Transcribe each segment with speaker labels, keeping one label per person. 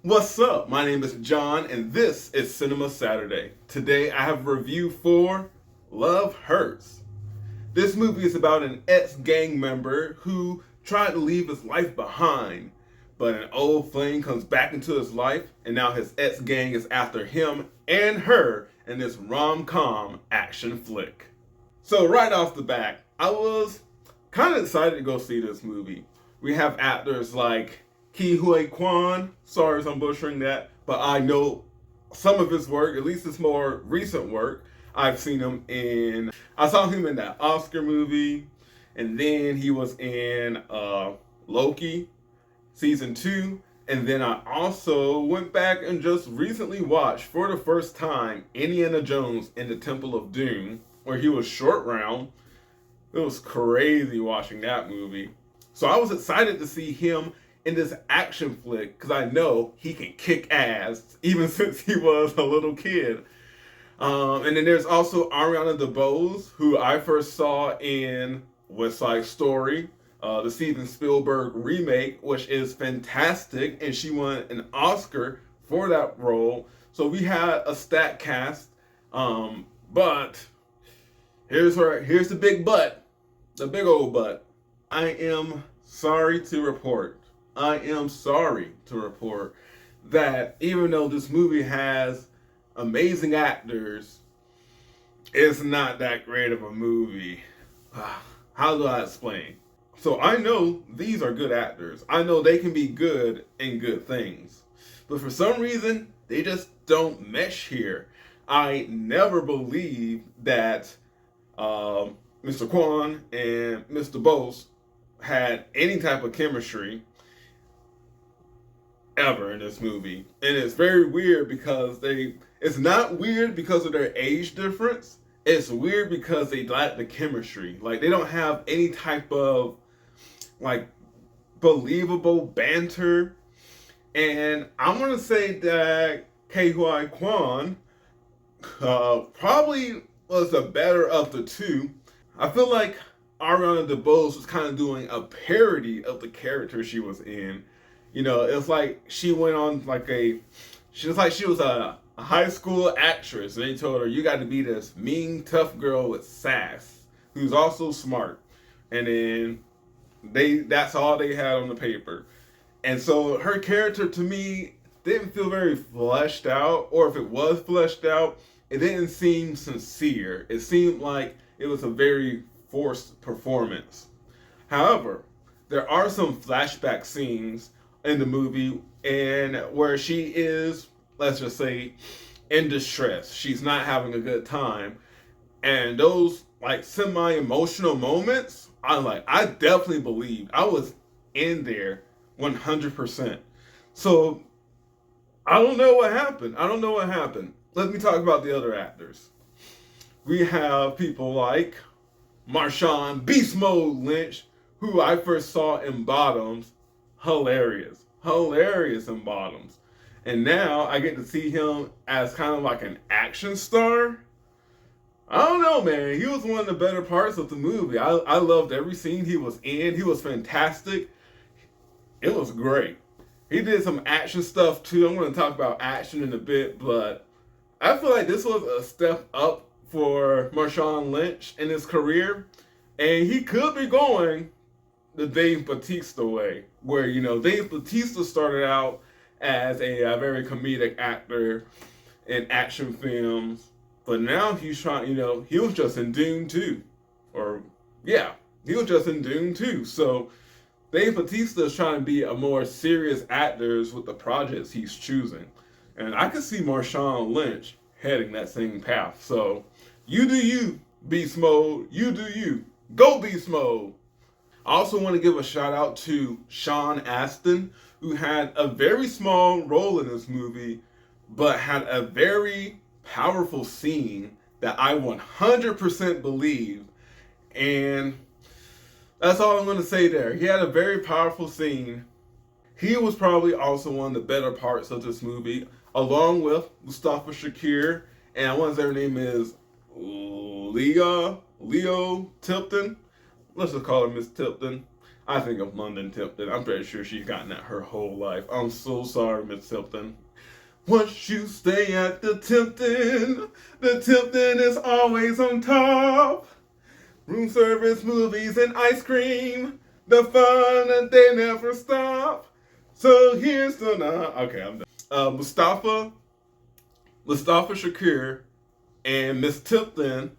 Speaker 1: What's up? My name is John, and this is Cinema Saturday. Today I have a review for Love Hurts. This movie is about an ex-gang member who tried to leave his life behind, but an old flame comes back into his life, and now his ex-gang is after him and her in this rom-com action flick. So right off the bat, I was kind of excited to go see this movie. We have actors like Huy Quan, sorry if I'm butchering that, but I know some of his work, at least his more recent work. I saw him in that Oscar movie, and then he was in Loki season 2, and then I also went back and just recently watched for the first time Indiana Jones in the Temple of Doom, where he was Short Round. It was crazy watching that movie. So I was excited to see him in this action flick because I know he can kick ass even since he was a little kid. And then there's also Ariana DeBose, who I first saw in West Side Story, the Steven Spielberg remake, which is fantastic, and she won an Oscar for that role. So we had a stacked cast, but here's the big but, the big old but. I am sorry to report that even though this movie has amazing actors, it's not that great of a movie. How do I explain? So I know these are good actors. I know they can be good in good things. But for some reason, they just don't mesh here. I never believed that Mr. Quan and Mr. Bose had any type of chemistry ever in this movie. And it's very weird because it's not weird because of their age difference. It's weird because they lack the chemistry. Like, they don't have any type of like believable banter. And I'm gonna say that Huy Quan probably was the better of the two. I feel like Ariana DeBose was kind of doing a parody of the character she was in. You know, it's like she went on she was a high school actress, and they told her, you got to be this mean, tough girl with sass, who's also smart. And then that's all they had on the paper. And so her character, to me, didn't feel very fleshed out, or if it was fleshed out, it didn't seem sincere. It seemed like it was a very forced performance. However, there are some flashback scenes in the movie and where she is, let's just say, in distress. She's not having a good time. And those like semi-emotional moments, I definitely believed. I was in there 100%. So I don't know what happened. Let me talk about the other actors. We have people like Marshawn Beast Mode Lynch, who I first saw in Bottoms. Hilarious in Bottoms. And now I get to see him as kind of like an action star. I don't know, man. He was one of the better parts of the movie. I loved every scene he was in. He was fantastic. It was great. He did some action stuff too. I'm going to talk about action in a bit, but I feel like this was a step up for Marshawn Lynch in his career, and he could be going the Dave Bautista way, where, you know, Dave Bautista started out as a very comedic actor in action films, but now he's trying, you know, he was just in Doom 2. He was just in Doom 2. So Dave Bautista is trying to be a more serious actor with the projects he's choosing. And I could see Marshawn Lynch heading that same path. So you do you, Beast Mode. You do you. Go Beast Mode. I also want to give a shout out to Sean Astin, who had a very small role in this movie, but had a very powerful scene that I 100% believed. And that's all I'm going to say there. He had a very powerful scene. He was probably also one of the better parts of this movie, along with Mustafa Shakir, and I want to say her name is Leo Tipton. Let's just call her Miss Tipton. I think of London Tipton. I'm pretty sure she's gotten that her whole life. I'm so sorry, Miss Tipton. Once you stay at the Tipton is always on top. Room service, movies, and ice cream. The fun and they never stop. So here's the okay, I'm done. Mustafa Shakir and Miss Tipton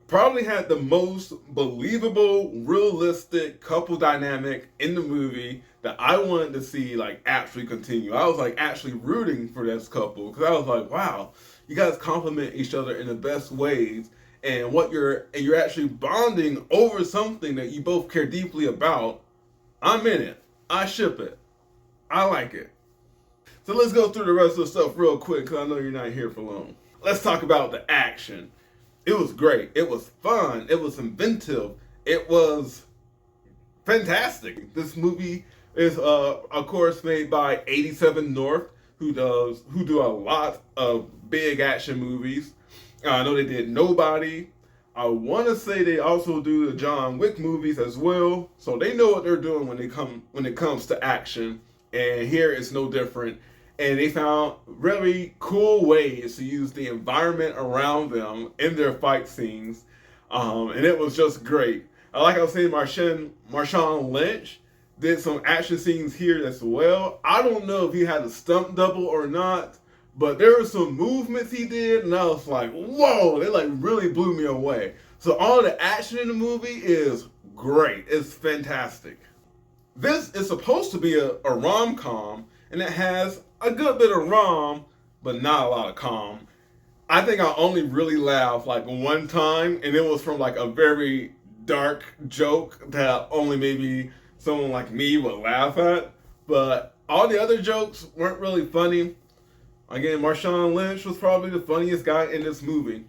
Speaker 1: probably had the most believable, realistic couple dynamic in the movie that I wanted to see like actually continue. I was like actually rooting for this couple because I was like, wow, you guys complement each other in the best ways, and you're actually bonding over something that you both care deeply about. I'm in it. I ship it. I like it. So let's go through the rest of the stuff real quick because I know you're not here for long. Let's talk about the action. It was great. It was fun. It was inventive. It was fantastic. This movie is, of course, made by 87 North, who do a lot of big action movies. I know they did Nobody. I want to say they also do the John Wick movies as well. So they know what they're doing when it comes to action. And here it's no different. And they found really cool ways to use the environment around them in their fight scenes. And it was just great. Like I was saying, Marshawn Lynch did some action scenes here as well. I don't know if he had a stunt double or not, but there were some movements he did, and I was like, whoa, they like really blew me away. So all the action in the movie is great. It's fantastic. This is supposed to be a rom-com, and it has a good bit of rom, but not a lot of com. I think I only really laughed like one time, and it was from like a very dark joke that only maybe someone like me would laugh at. But all the other jokes weren't really funny. Again, Marshawn Lynch was probably the funniest guy in this movie.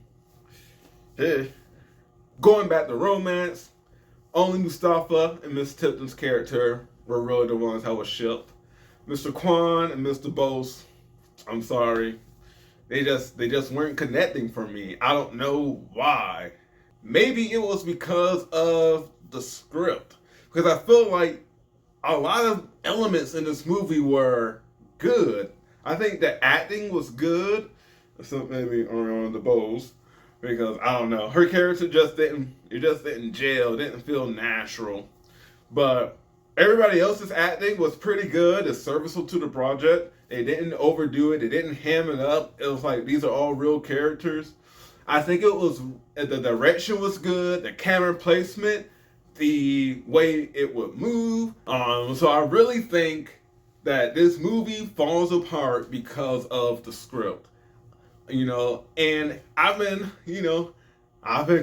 Speaker 1: Hey. Going back to romance, only Mustafa and Miss Tipton's character were really the ones I was shipped. Mr. Quan and Mr. Bose, I'm sorry. They just weren't connecting for me. I don't know why. Maybe it was because of the script. Because I feel like a lot of elements in this movie were good. I think the acting was good. Except maybe Ariana DeBose. Because I don't know. Her character just didn't gel, didn't feel natural. But everybody else's acting was pretty good. It's serviceable to the project. They didn't overdo it. They didn't ham it up. It was like these are all real characters. I think the direction was good. The camera placement, the way it would move. So I really think that this movie falls apart because of the script. And I've been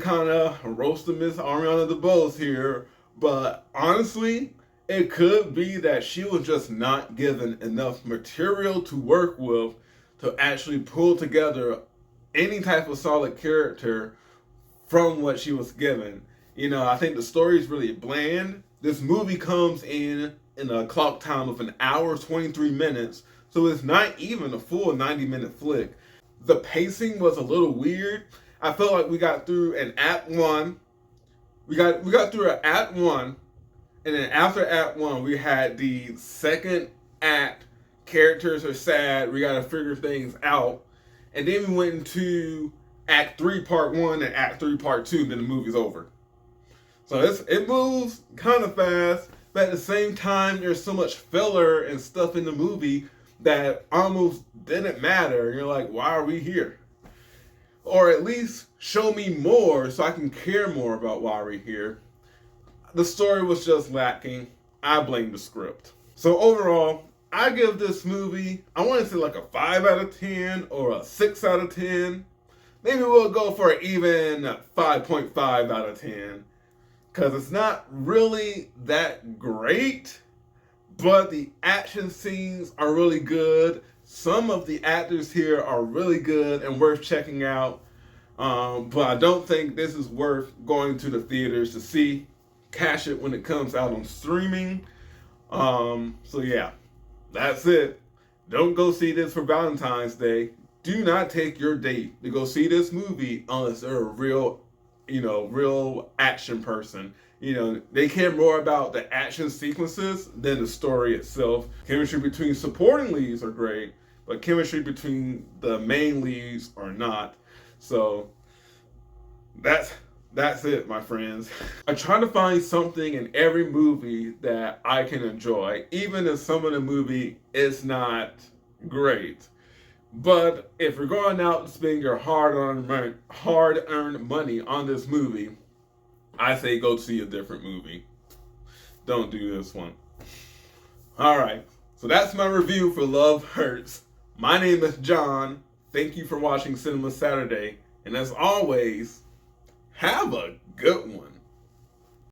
Speaker 1: kind of roasting Miss Ariana DeBose here, but honestly, it could be that she was just not given enough material to work with to actually pull together any type of solid character from what she was given. I think the story is really bland. This movie comes in a clock time of an hour, 23 minutes, so it's not even a full 90-minute flick. The pacing was a little weird. I felt like we got through an act one. We got through an act one, and then after act one, we had the second act. Characters are sad. We got to figure things out, and then we went into act 3, part 1, and act 3, part 2. Then the movie's over. So it moves kind of fast, but at the same time, there's so much filler and stuff in the movie that almost didn't matter. You're like, why are we here? Or at least show me more so I can care more about why we're here. The story was just lacking. I blame the script. So overall, I give this movie, I want to say like a 5 out of 10 or a 6 out of 10. Maybe we'll go for an even 5.5 out of 10. Because it's not really that great, but the action scenes are really good. Some of the actors here are really good and worth checking out. But I don't think this is worth going to the theaters to see. Catch it when it comes out on streaming. So yeah, that's it. Don't go see this for Valentine's Day. Do not take your date to go see this movie unless they're a real real action person. They care more about the action sequences than the story itself. Chemistry between supporting leads are great, but chemistry between the main leads are not. So that's it, my friends. I try to find something in every movie that I can enjoy, even if some of the movie is not great. But if you're going out and spending your hard-earned money on this movie, I say go see a different movie. Don't do this one. All right, so that's my review for Love Hurts. My name is John. Thank you for watching Cinema Saturday. And as always, have a good one.